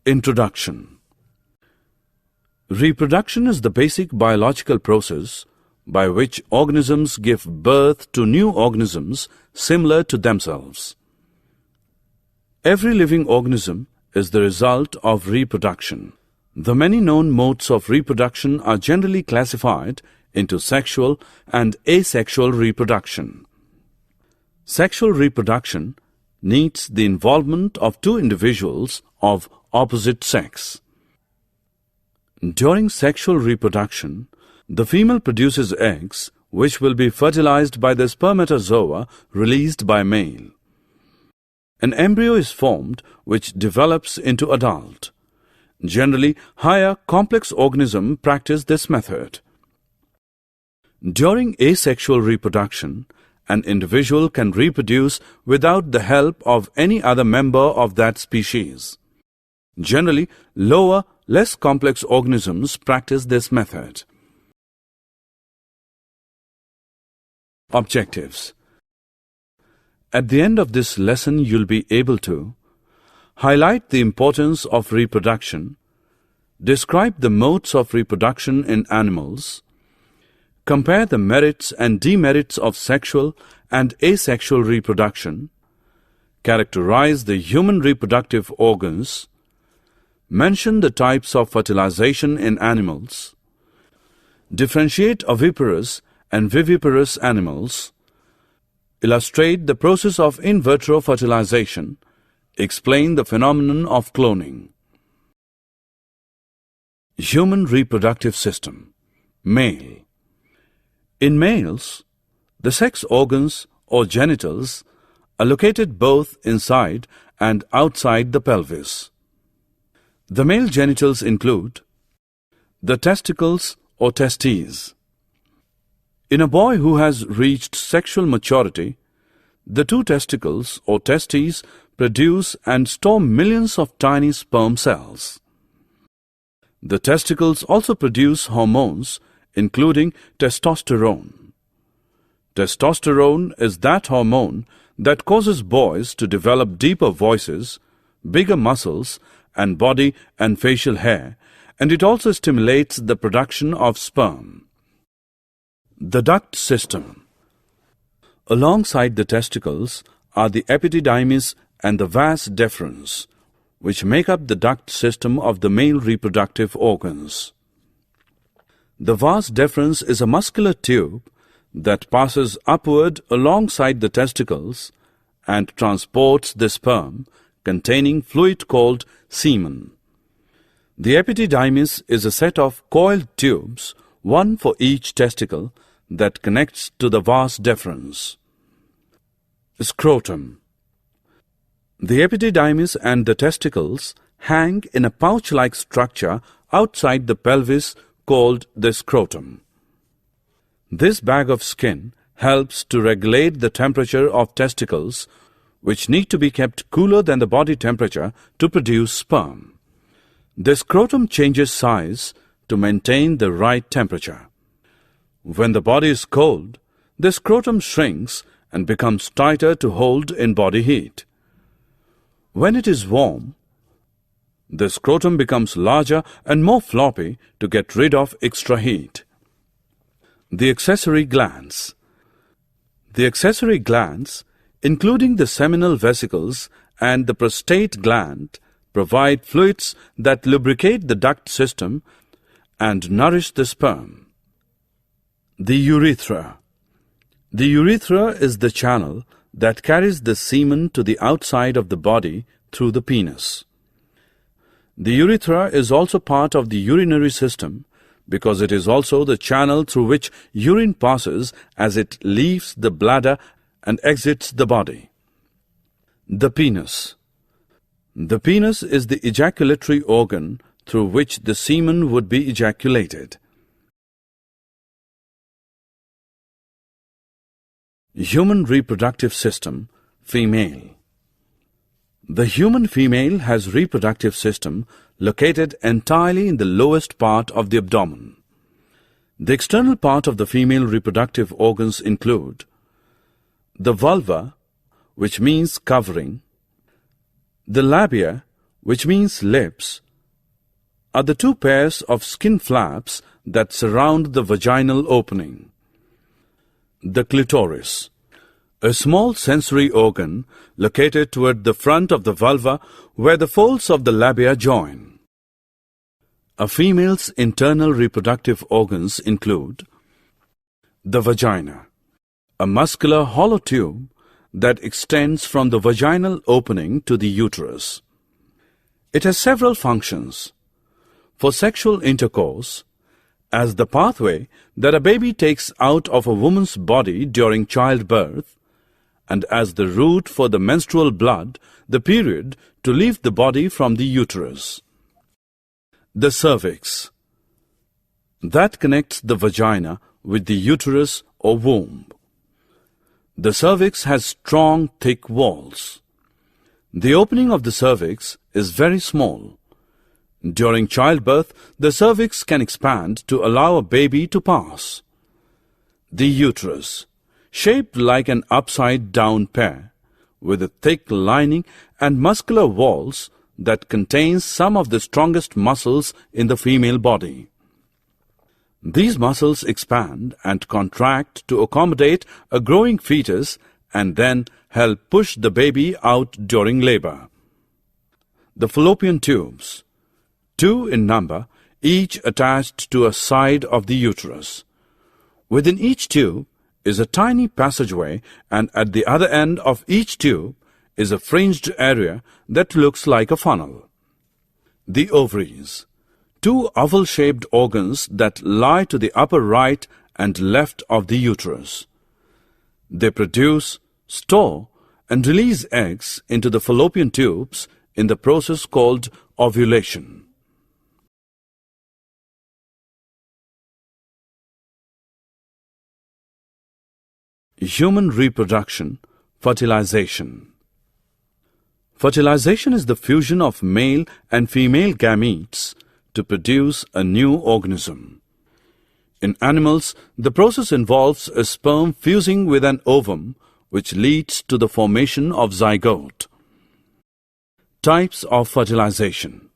Introduction. Reproduction is the basic biological process by which organisms give birth to new organisms similar to themselves. Every living organism is the result of reproduction. The many known modes of reproduction are generally classified into sexual and asexual reproduction. Sexual reproduction needs the involvement of two individuals of opposite sex. During sexual reproduction, the female produces eggs which will be fertilized by the spermatozoa released by male. An embryo is formed which develops into adult. Generally, higher complex organisms practice this method. During asexual reproduction, an individual can reproduce without the help of any other member of that species. Generally, lower, less complex organisms practice this method. Objectives. At the end of this lesson, you'll be able to highlight the importance of reproduction, describe the modes of reproduction in animals, compare the merits and demerits of sexual and asexual reproduction, characterize the human reproductive organs, mention the types of fertilization in animals, differentiate oviparous and viviparous animals, illustrate the process of in vitro fertilization, explain the phenomenon of cloning. Human reproductive system. Male. In males, the sex organs or genitals are located both inside and outside the pelvis. The male genitals include the testicles or testes. In a boy who has reached sexual maturity, the two testicles or testes produce and store millions of tiny sperm cells. The testicles also produce hormones, including testosterone. Testosterone is that hormone that causes boys to develop deeper voices, bigger muscles, and body and facial hair, and it also stimulates the production of sperm. The duct system. Alongside the testicles are the epididymis and the vas deferens, which make up the duct system of the male reproductive organs. The vas deferens is a muscular tube that passes upward alongside the testicles and transports the sperm containing fluid called semen. The epididymis is a set of coiled tubes, one for each testicle, that connects to the vas deferens. Scrotum. The epididymis and the testicles hang in a pouch-like structure outside the pelvis called the scrotum. This bag of skin helps to regulate the temperature of testicles, which need to be kept cooler than the body temperature to produce sperm. The scrotum changes size to maintain the right temperature. When the body is cold, the scrotum shrinks and becomes tighter to hold in body heat. When it is warm, the scrotum becomes larger and more floppy to get rid of extra heat. The accessory glands. The accessory glands, including the seminal vesicles and the prostate gland, provide fluids that lubricate the duct system and nourish the sperm. The urethra. The urethra is the channel that carries the semen to the outside of the body through the penis. The urethra is also part of the urinary system because it is also the channel through which urine passes as it leaves the bladder and exits the body. The penis. The penis is the ejaculatory organ through which the semen would be ejaculated. Human reproductive system. Female. The human female has reproductive system located entirely in the lowest part of the abdomen. The external part of the female reproductive organs include the vulva, which means covering, the labia, which means lips, are the two pairs of skin flaps that surround the vaginal opening. The clitoris, a small sensory organ located toward the front of the vulva where the folds of the labia join. A female's internal reproductive organs include the vagina, a muscular hollow tube that extends from the vaginal opening to the uterus. It has several functions. For sexual intercourse, as the pathway that a baby takes out of a woman's body during childbirth, and as the route for the menstrual blood, the period, to leave the body from the uterus. The cervix, that connects the vagina with the uterus or womb. The cervix has strong, thick walls. The opening of the cervix is very small. During childbirth, the cervix can expand to allow a baby to pass. The uterus, shaped like an upside-down pear, with a thick lining and muscular walls that contains some of the strongest muscles in the female body. These muscles expand and contract to accommodate a growing fetus and then help push the baby out during labor. The fallopian tubes, 2 in number, each attached to a side of the uterus. Within each tube is a tiny passageway, and at the other end of each tube is a fringed area that looks like a funnel. The ovaries, 2 oval-shaped organs that lie to the upper right and left of the uterus. They produce, store, and release eggs into the fallopian tubes in the process called ovulation. Human reproduction, fertilization. Fertilization is the fusion of male and female gametes to produce a new organism. In animals, the process involves a sperm fusing with an ovum, which leads to the formation of zygote. Types of fertilization.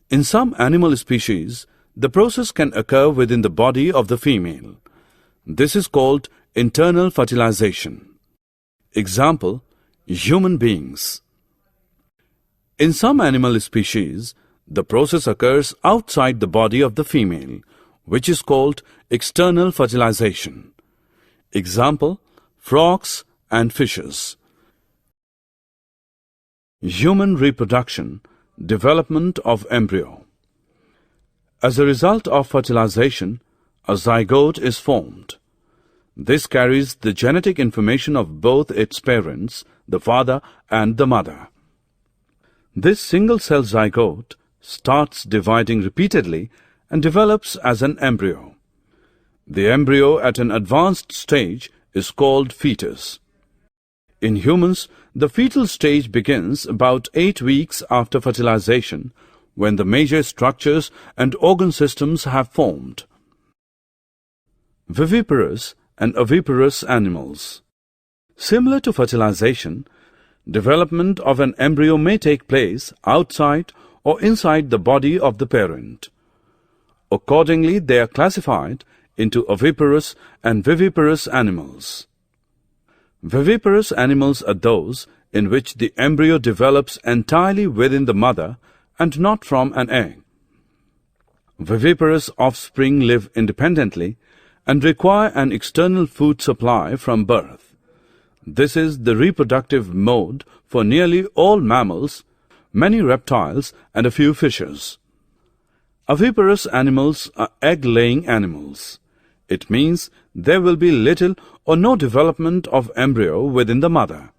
In some animal species, the process can occur within the body of the female. This is called internal fertilization. Example, human beings. In some animal species, the process occurs outside the body of the female, which is called external fertilization. Example, frogs and fishes. Human reproduction, development of embryo. As a result of fertilization, a zygote is formed. This carries the genetic information of both its parents, the father and the mother. This single-cell zygote starts dividing repeatedly and develops as an embryo. The embryo at an advanced stage is called fetus. In humans, the fetal stage begins about 8 weeks after fertilization, when the major structures and organ systems have formed. Viviparous and oviparous animals. Similar to fertilization, development of an embryo may take place outside or inside the body of the parent. Accordingly, they are classified into oviparous and viviparous animals. Viviparous animals are those in which the embryo develops entirely within the mother and not from an egg. Viviparous offspring live independently and require an external food supply from birth. This is the reproductive mode for nearly all mammals, many reptiles, and a few fishes. Oviparous animals are egg-laying animals. It means there will be little or no development of embryo within the mother.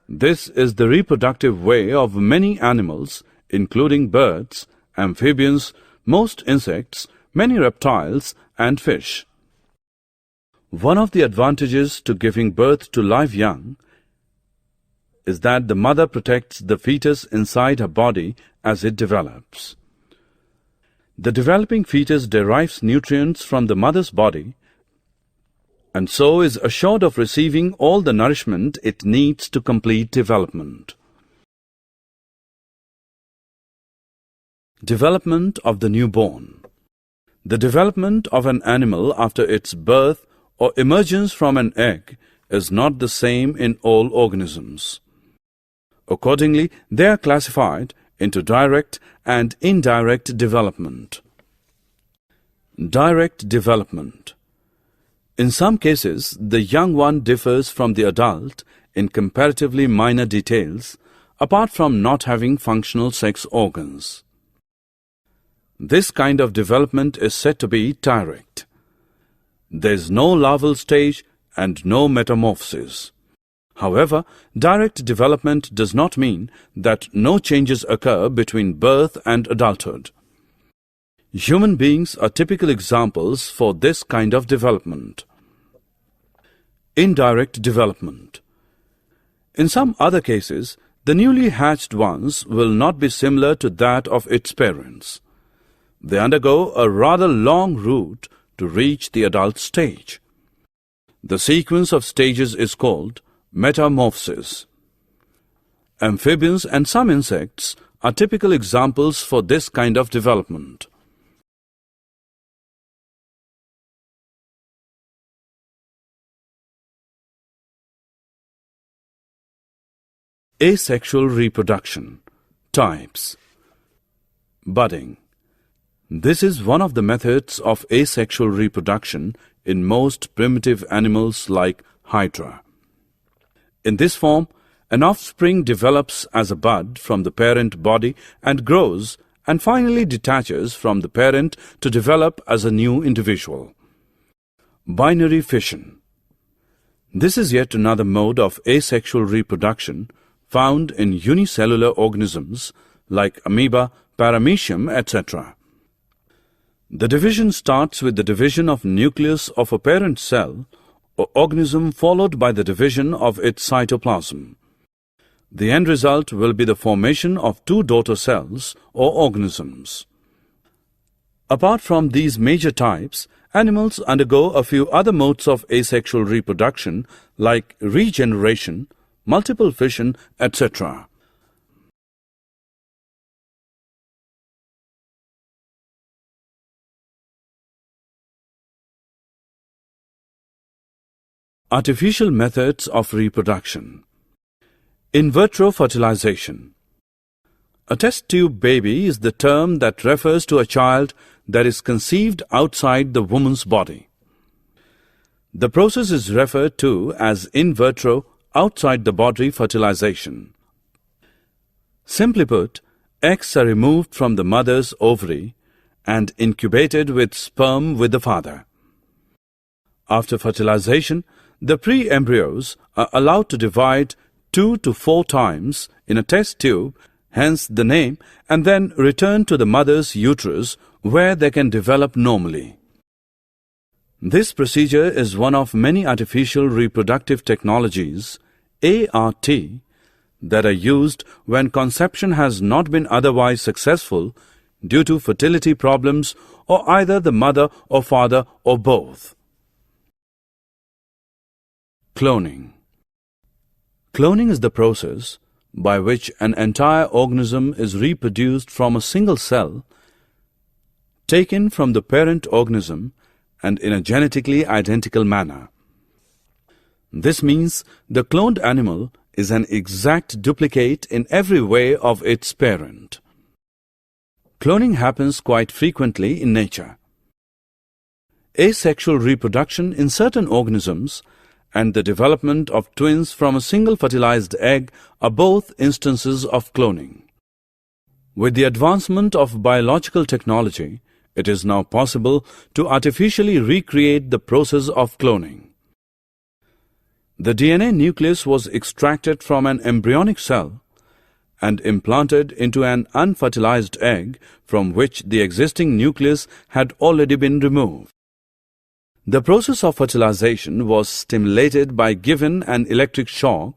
This is the reproductive way of many animals, including birds, amphibians, most insects, many reptiles, and fish. One of the advantages to giving birth to live young is that the mother protects the fetus inside her body as it develops. The developing fetus derives nutrients from the mother's body and so is assured of receiving all the nourishment it needs to complete development. Development of the newborn. The development of an animal after its birth or emergence from an egg is not the same in all organisms. Accordingly, they are classified into direct and indirect development. Direct development. In some cases, the young one differs from the adult in comparatively minor details, apart from not having functional sex organs. This kind of development is said to be direct. There is no larval stage and no metamorphosis. However, direct development does not mean that no changes occur between birth and adulthood. Human beings are typical examples for this kind of development. Indirect development. In some other cases, the newly hatched ones will not be similar to that of its parents. They undergo a rather long route to reach the adult stage. The sequence of stages is called metamorphosis. Amphibians and some insects are typical examples for this kind of development. Asexual reproduction. Types. Budding. This is one of the methods of asexual reproduction in most primitive animals like Hydra. In this form, an offspring develops as a bud from the parent body and grows and finally detaches from the parent to develop as a new individual. Binary fission. This is yet another mode of asexual reproduction found in unicellular organisms like amoeba, paramecium, etc. The division starts with the division of nucleus of a parent cell or organism followed by the division of its cytoplasm. The end result will be the formation of two daughter cells or organisms. Apart from these major types, animals undergo a few other modes of asexual reproduction like regeneration, multiple fission, etc. Artificial methods of reproduction. In vitro fertilization. A test tube baby is the term that refers to a child that is conceived outside the woman's body. The process is referred to as in vitro outside the body fertilization. Simply put, eggs are removed from the mother's ovary and incubated with sperm with the father. After fertilization, the pre-embryos are allowed to divide 2 to 4 times in a test tube, hence the name, and then return to the mother's uterus where they can develop normally. This procedure is one of many artificial reproductive technologies, ART, that are used when conception has not been otherwise successful due to fertility problems or either the mother or father or both. Cloning. Cloning is the process by which an entire organism is reproduced from a single cell taken from the parent organism and in a genetically identical manner. This means the cloned animal is an exact duplicate in every way of its parent. Cloning happens quite frequently in nature. Asexual reproduction in certain organisms and the development of twins from a single fertilized egg are both instances of cloning. With the advancement of biological technology, it is now possible to artificially recreate the process of cloning. The DNA nucleus was extracted from an embryonic cell and implanted into an unfertilized egg from which the existing nucleus had already been removed. The process of fertilization was stimulated by given an electric shock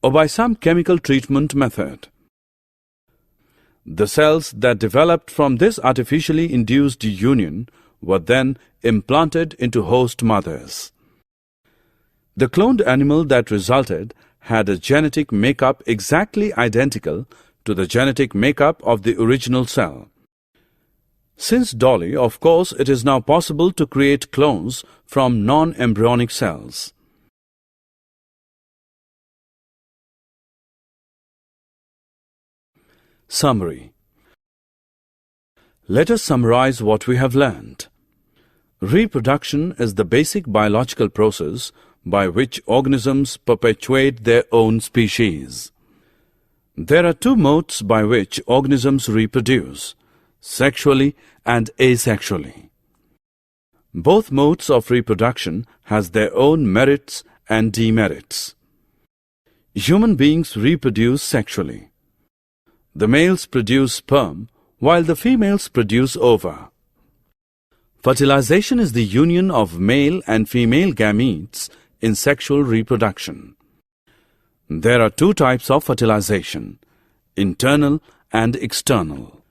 or by some chemical treatment method. The cells that developed from this artificially induced union were then implanted into host mothers. The cloned animal that resulted had a genetic makeup exactly identical to the genetic makeup of the original cell. Since Dolly, of course, it is now possible to create clones from non-embryonic cells. Summary. Let us summarize what we have learned. Reproduction is the basic biological process by which organisms perpetuate their own species. There are two modes by which organisms reproduce: sexually and asexually. Both modes of reproduction has their own merits and demerits. Human beings reproduce sexually. The males produce sperm, while the females produce ova. Fertilization is the union of male and female gametes in sexual reproduction. There are two types of fertilization: internal and external.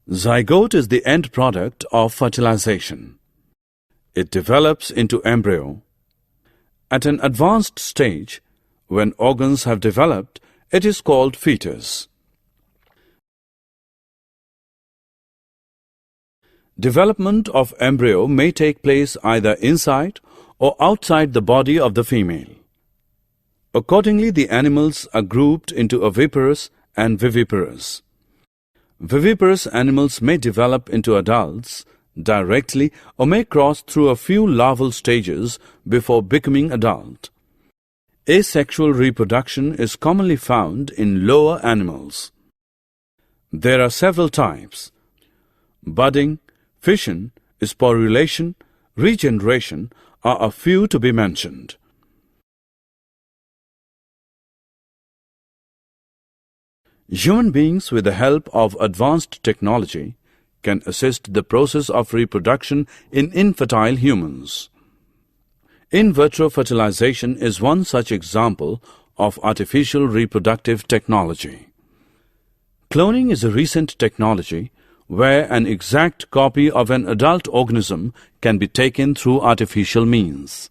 Zygote is the end product of fertilization. It develops into embryo. At an advanced stage, when organs have developed, it is called fetus. Development of embryo may take place either inside or outside the body of the female. Accordingly, the animals are grouped into oviparous and viviparous. Viviparous animals may develop into adults directly or may cross through a few larval stages before becoming adult. Asexual reproduction is commonly found in lower animals. There are several types: budding, fission, sporulation, regeneration are a few to be mentioned. Human beings, with the help of advanced technology, can assist the process of reproduction in infertile humans. In vitro fertilization is one such example of artificial reproductive technology. Cloning is a recent technology where an exact copy of an adult organism can be taken through artificial means.